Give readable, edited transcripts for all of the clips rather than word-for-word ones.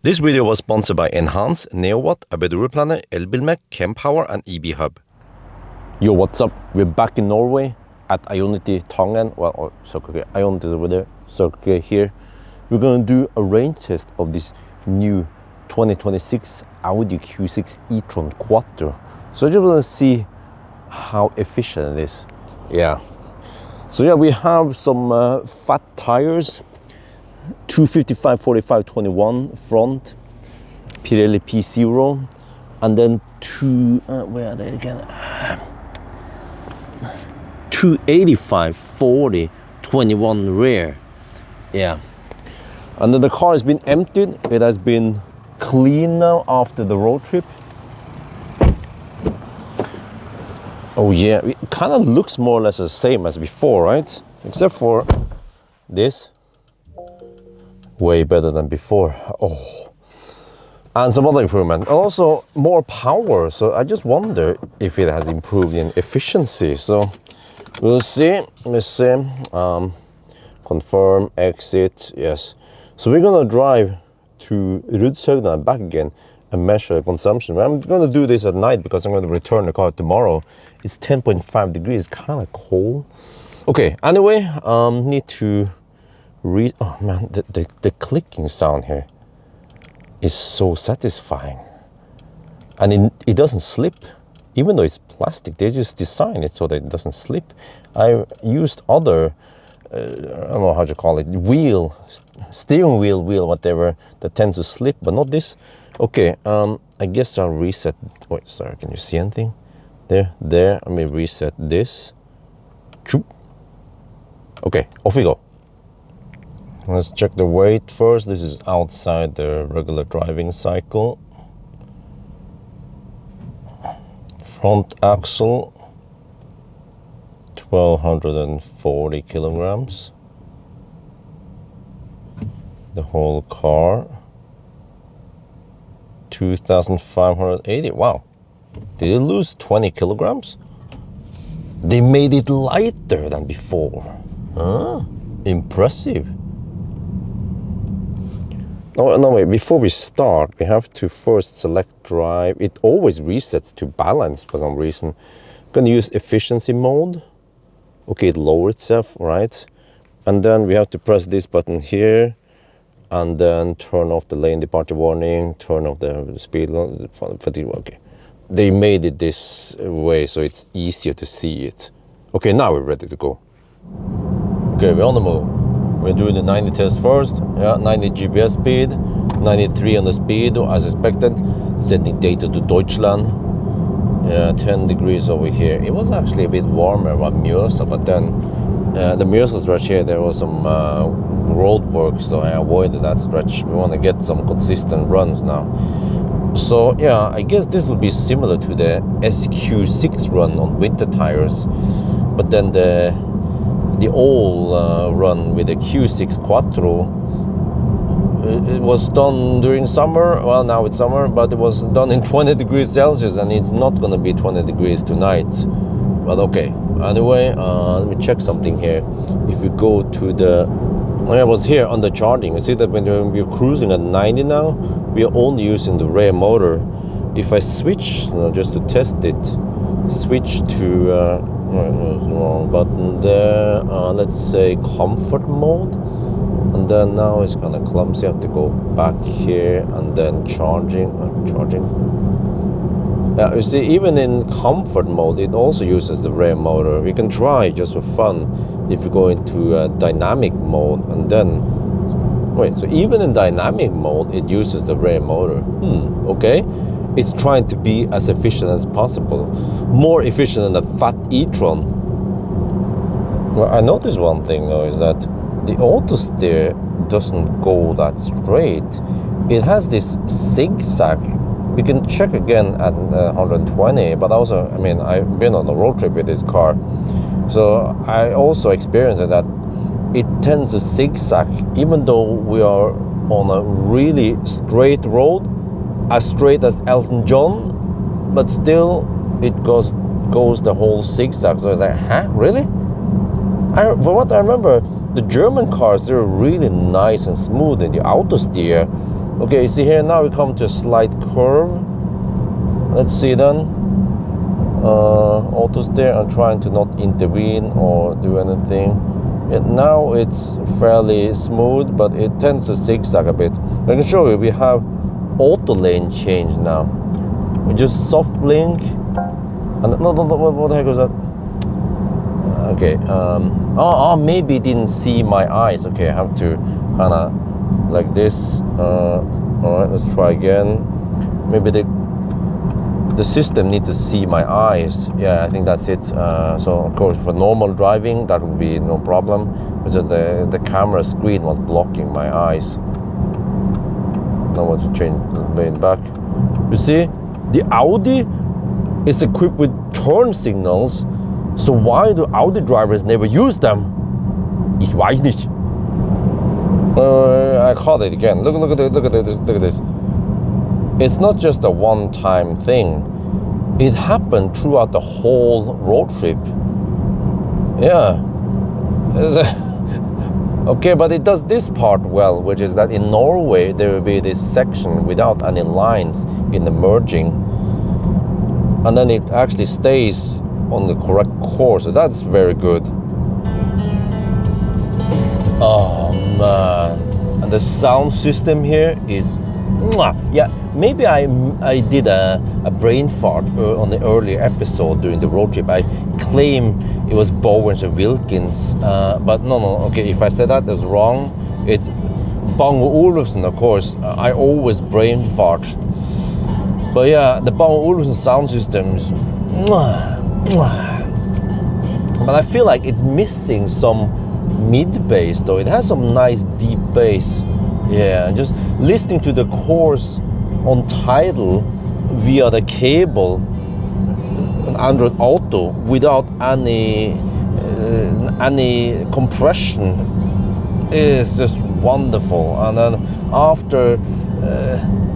This video was sponsored by Enhance, NeoWatt, ABRP, Elbilmek, Kempower and EB Hub. Yo, what's up? We're back in Norway at Ioniq Tangen. Well, Ioniq is over there, Circle here. We're going to do a range test of this new 2026 Audi Q6 e-tron Quattro. So just want to see how efficient it is. Yeah. So yeah, we have some fat tires. 255/45/21 front, Pirelli P0, and then where are they again? 285/40/21 rear. Yeah. And then the car has been emptied. It has been clean now after the road trip. Oh yeah, it kind of looks more or less the same as before, right? Except for this. Way better than before. Oh, and some other improvement. Also more power. So I just wonder if it has improved in efficiency. So we'll see. Let's see. Confirm, exit. Yes. So we're gonna drive to Rudshøgda and back again and measure the consumption. I'm gonna do this at night because I'm gonna return the car tomorrow. It's 10.5 degrees. Kind of cold. Okay. Anyway, need to read. Oh man, the clicking sound here is so satisfying, and it doesn't slip, even though it's plastic. They just design it so that it doesn't slip. I used other I don't know how to call it, steering wheel, whatever, that tends to slip, but not this. Okay, I guess I'll reset. Wait, sorry, can you see anything? There. Let me reset this. Okay, off we go. Let's check the weight first. This is outside the regular driving cycle. Front axle, 1240 kilograms. The whole car, 2580. Wow. Did it lose 20 kilograms? They made it lighter than before. Huh? Impressive. No, wait, before we start, we have to first select drive. It always resets to balance for some reason. I'm gonna use efficiency mode. Okay, it lowered itself, right? And then we have to press this button here, and then turn off the lane departure warning, turn off the speed, fatigue, okay. They made it this way so it's easier to see it. Okay, now we're ready to go. Okay, we're on the move. We're doing the 90 test first. Yeah, 90 GPS speed, 93 on the speed as expected. Sending data to Deutschland. Yeah, 10 degrees over here. It was actually a bit warmer around Mjøsa, but then the Mjøsa stretch here, there was some road work, so I avoided that stretch. We want to get some consistent runs now. So yeah, I guess this will be similar to the SQ6 run on winter tires, but then the old run with the Q6 Quattro, it was done during summer. Well, now it's summer, but it was done in 20 degrees Celsius, and it's not going to be 20 degrees tonight. But okay, anyway, let me check something here. If we go to the, I was here on the charging. You see that when we're cruising at 90 now, we are only using the rear motor. If I switch, just to test it, switch to wrong button there, let's say comfort mode, and then now it's kind of clumsy. I have to go back here and then charging. Yeah, you see, even in comfort mode it also uses the rear motor. We can try just for fun if you go into dynamic mode, and then wait, so even in dynamic mode it uses the rear motor. Okay. It's trying to be as efficient as possible. More efficient than the fat e-tron. Well, I noticed one thing though, is that the auto steer doesn't go that straight. It has this zigzag. We can check again at 120, but also, I mean, I've been on a road trip with this car. So I also experienced that it tends to zigzag, even though we are on a really straight road, as straight as Elton John, but still it goes the whole zigzag. So it's like, huh, really? For what I remember, the German cars, they're really nice and smooth in the auto steer. Okay, you see here now we come to a slight curve. Let's see then. Auto steer. I'm trying to not intervene or do anything. Now it's fairly smooth, but it tends to zigzag a bit. I can show you. We have auto lane change now. We just soft blink. And no, what the heck was that? Okay. Maybe it didn't see my eyes. Okay, I have to kind of like this. All right, let's try again. Maybe the system needs to see my eyes. Yeah, I think that's it. So of course for normal driving that would be no problem. It's just the camera screen was blocking my eyes. Now I want to change the back. You see, the Audi is equipped with turn signals. So why do Audi drivers never use them? Ich weiß nicht. I caught it again. Look at this. It's not just a one-time thing. It happened throughout the whole road trip. Yeah. Okay, but it does this part well, which is that in Norway there will be this section without any lines in the merging, and then it actually stays on the correct course. So that's very good. Oh man, and the sound system here is yeah. Maybe I did a brain fart on the earlier episode during the road trip. I claim it was Bowens and Wilkins, but no. Okay, if I said that was wrong. It's Bang Olufsen, of course. I always brain fart, but yeah, the Bang Olufsen sound systems. But I feel like it's missing some mid bass though. It has some nice deep bass. Yeah, just listening to the course on Tidal via the cable, an Android Auto, without any compression is just wonderful. And then after,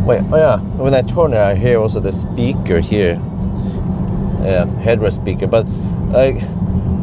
when I turn it, I hear also the speaker here, headrest speaker. But like,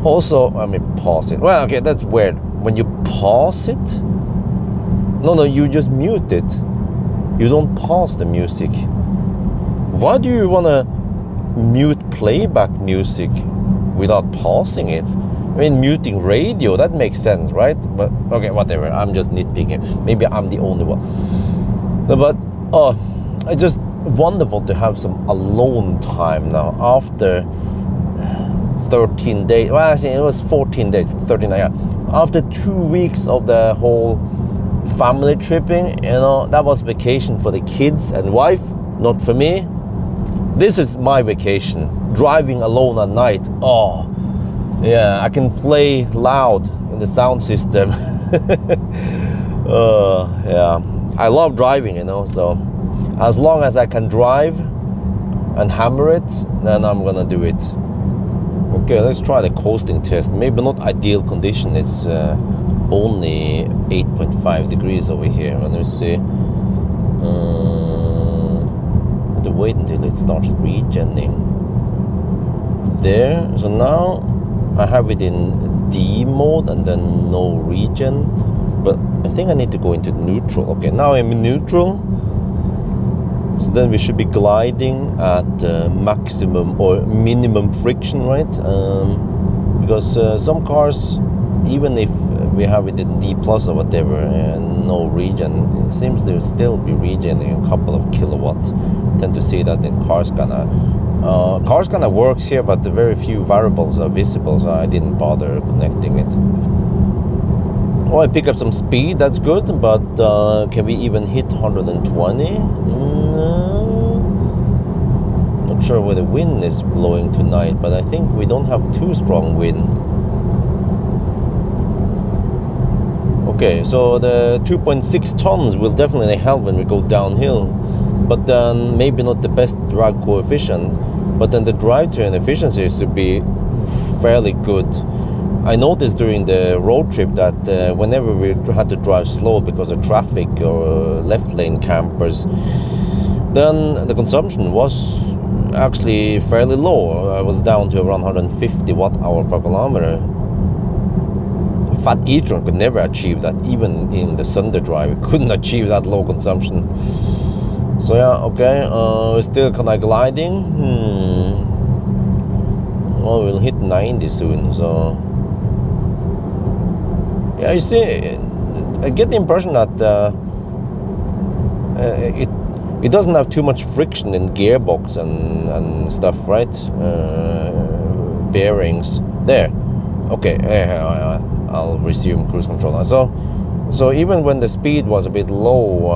also, I mean, pause it. Well, okay, that's weird. When you pause it, no, you just mute it. You don't pause the music. Why do you want to mute playback music without pausing it? I mean, muting radio, that makes sense, right? But okay, whatever. I'm just nitpicking. Maybe I'm the only one. But it's just wonderful to have some alone time now after 13 days. Well, actually, it was 14 days. 13. Yeah. After 2 weeks of the whole family tripping, you know, that was vacation for the kids and wife, not for me. This is my vacation, driving alone at night. Oh yeah, I can play loud in the sound system. Yeah, I love driving, you know, so as long as I can drive and hammer it, then I'm gonna do it. Okay, let's try the coasting test. Maybe not ideal condition. It's only 8.5 degrees over here. And let's see. To wait until it starts regenning. There. So now I have it in D mode and then no regen. But I think I need to go into neutral. Okay, now I'm in neutral. So then we should be gliding at maximum or minimum friction, right? Because some cars, even if we have it in D plus or whatever, and no regen, it seems there will still be regening a couple of kilowatt. I tend to see that in cars kinda works here, but the very few variables are visible, so I didn't bother connecting it. Oh, I pick up some speed, that's good, but can we even hit 120? Not sure where the wind is blowing tonight, but I think we don't have too strong wind. Okay, so the 2.6 tons will definitely help when we go downhill, but then maybe not the best drag coefficient, but then the drivetrain efficiency should be fairly good. I noticed during the road trip that whenever we had to drive slow because of traffic or left lane campers, then the consumption was actually fairly low. I was down to around 150 watt-hour per kilometer. fat e-tron could never achieve that. Even in the Thunder drive, it couldn't achieve that low consumption. So yeah, okay, still kind of gliding. Well, we'll hit 90 soon, so yeah, you see, I get the impression that it doesn't have too much friction in gearbox and stuff, right? Bearings there. Okay, I'll resume cruise control now. So even when the speed was a bit low,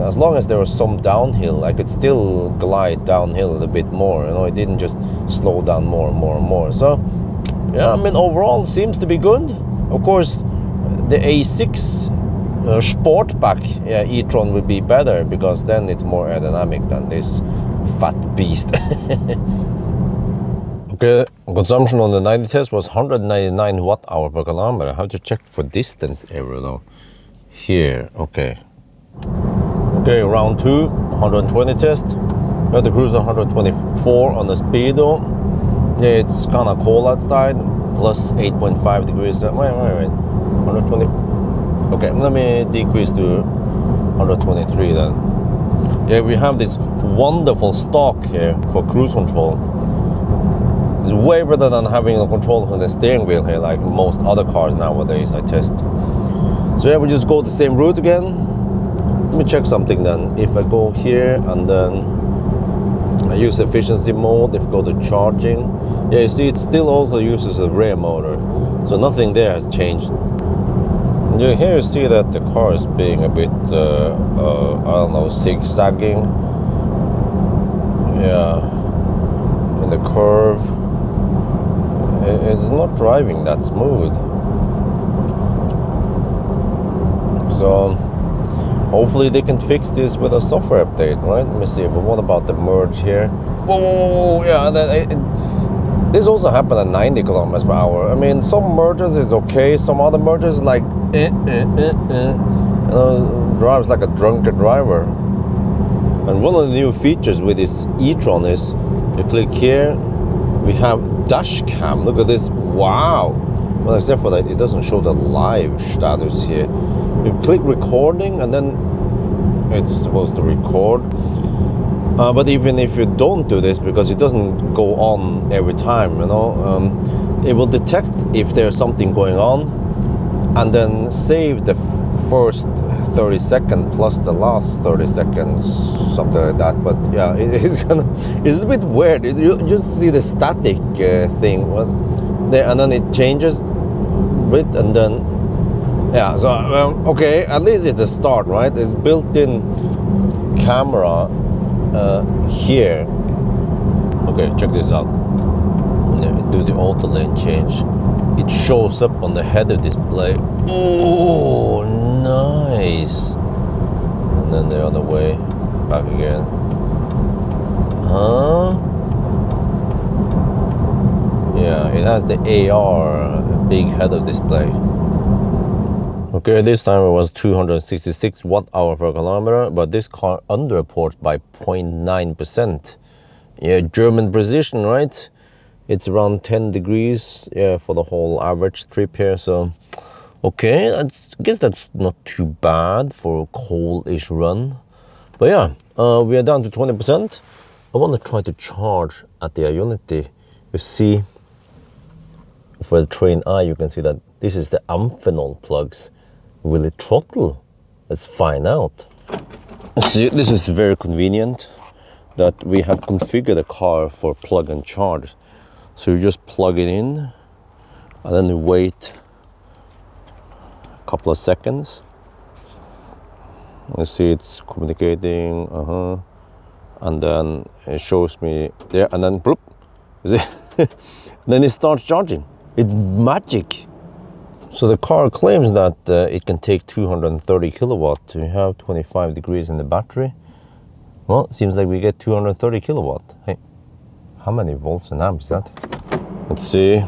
as long as there was some downhill, I could still glide downhill a bit more. You know, it didn't just slow down more and more and more. So yeah, I mean, overall seems to be good. Of course, the A6 Sportback e-tron would be better, because then it's more aerodynamic than this fat beast. Okay, consumption on the 90 test was 199 watt-hour per kilometer. I have to check for distance error though. Here, okay. Okay, round 2, 120 test. We have the cruise 124 on the speedo. Yeah, it's kind of cold outside, plus 8.5 degrees. Wait, 120. Okay, let me decrease to 123 then. Yeah, we have this wonderful stock here for cruise control. It's way better than having a control on the steering wheel here, like most other cars nowadays I test. So yeah, we just go the same route again. Let me check something then. If I go here and then I use efficiency mode, if I go to charging, yeah, you see it still also uses a rear motor. So nothing there has changed. Yeah, here you see that the car is being a bit, I don't know, zigzagging. Yeah, in the curve. It's not driving that smooth. So hopefully they can fix this with a software update, right? Let me see. But what about the merge here? Whoa, yeah. This also happened at 90 kilometers per hour. I mean, some mergers is okay. Some other mergers like drives like a drunken driver. And one of the new features with this e-tron is you click here, we have dash cam. Look at this. Wow. Well, except for that, it doesn't show the live status here. You click recording and then it's supposed to record. But even if you don't do this, because it doesn't go on every time, you know, it will detect if there's something going on and then save the first 30 seconds plus the last 30 seconds, something like that. But yeah, it's a bit weird. You just see the static thing there, and then it changes a bit, and then yeah. So okay, at least it's a start, right? It's built-in camera here. Okay, check this out. Do the auto lane change. It shows up on the header display. Oh, nice. And then the other way, back again. Huh? Yeah, it has the AR big header display. Okay, this time it was 266 watt-hour per kilometer, but this car underreports by 0.9%. Yeah, German precision, right? It's around 10 degrees, yeah, for the whole average trip here. So, okay, I guess that's not too bad for a cold-ish run. But yeah, we are down to 20%. I want to try to charge at the Ioniq. You see, for the train eye, you can see that this is the amphenol plugs. Will it throttle? Let's find out. See, this is very convenient that we have configured the car for plug and charge. So you just plug it in and then you wait a couple of seconds. You see it's communicating, and then it shows me there, and then bloop, you see? Then it starts charging. It's magic. So the car claims that it can take 230 kilowatt to have 25 degrees in the battery. Well, it seems like we get 230 kilowatt. Hey, how many volts and amps is that? Let's see.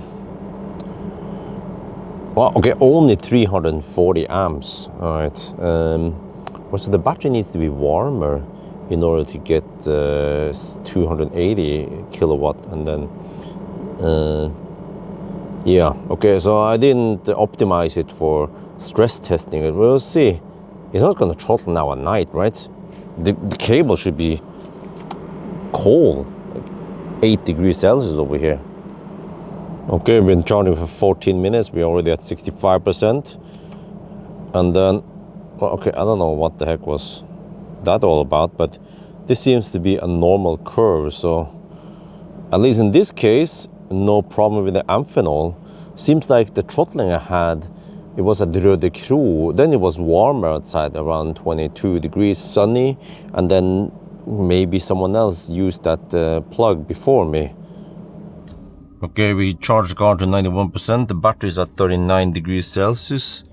Well, okay, only 340 amps. All right. So the battery needs to be warmer in order to get 280 kilowatt, and then Yeah, okay, so I didn't optimize it for stress testing. We'll see. It's not gonna throttle now at night, right? The cable should be cold, like 8 degrees Celsius over here. Okay, we've been charging for 14 minutes. We're already at 65%. And then, well, okay, I don't know what the heck was that all about, but this seems to be a normal curve. So at least in this case, no problem with the amphenol. Seems like the throttling I had, it was at Røde Kro. Then it was warmer outside, around 22 degrees, sunny, and then maybe someone else used that plug before me. Okay, we charged the car to 91%. The battery is at 39 degrees Celsius.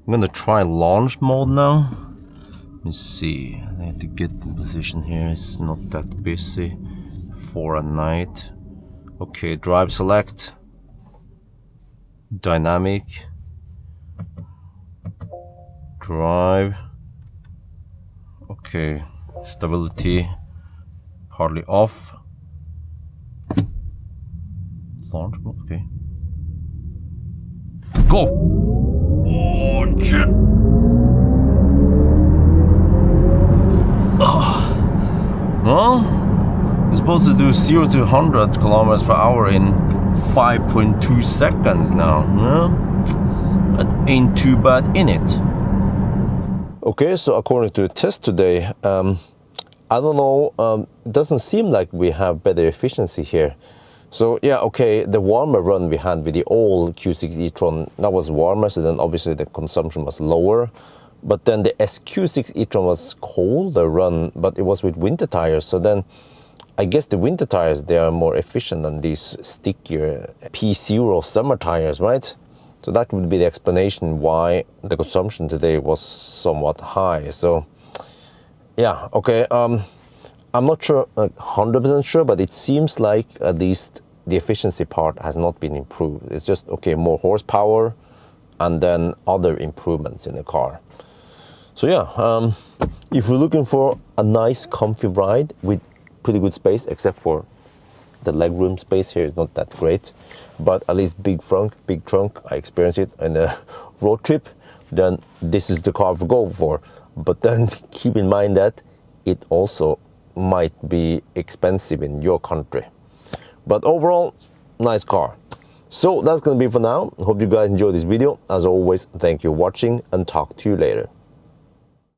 I'm gonna try launch mode now. Let me see. I have to get in position here. It's not that busy for a night. Okay, drive select. Dynamic. Drive. Okay, stability hardly off. Launch mode, okay. Go! Oh shit! Well, it's supposed to do 0 to 100 kilometers per hour in 5.2 seconds now. Yeah? That ain't too bad in it. Okay, so according to the test today, I don't know, it doesn't seem like we have better efficiency here. So yeah, okay, the warmer run we had with the old Q6 e-tron, that was warmer, so then obviously the consumption was lower. But then the SQ6 e-tron was colder run, but it was with winter tires. So then I guess the winter tires, they are more efficient than these stickier P0 summer tires, right? So that would be the explanation why the consumption today was somewhat high. So yeah, okay, I'm not sure, 100% sure, but it seems like at least the efficiency part has not been improved. It's just, okay, more horsepower and then other improvements in the car. So yeah, if we're looking for a nice, comfy ride with pretty good space, except for the legroom space here is not that great, but at least big trunk, I experienced it in a road trip, then this is the car to go for. But then keep in mind that it also might be expensive in your country. But overall, nice car. So that's gonna be for now. Hope you guys enjoyed this video. As always, thank you for watching and talk to you later.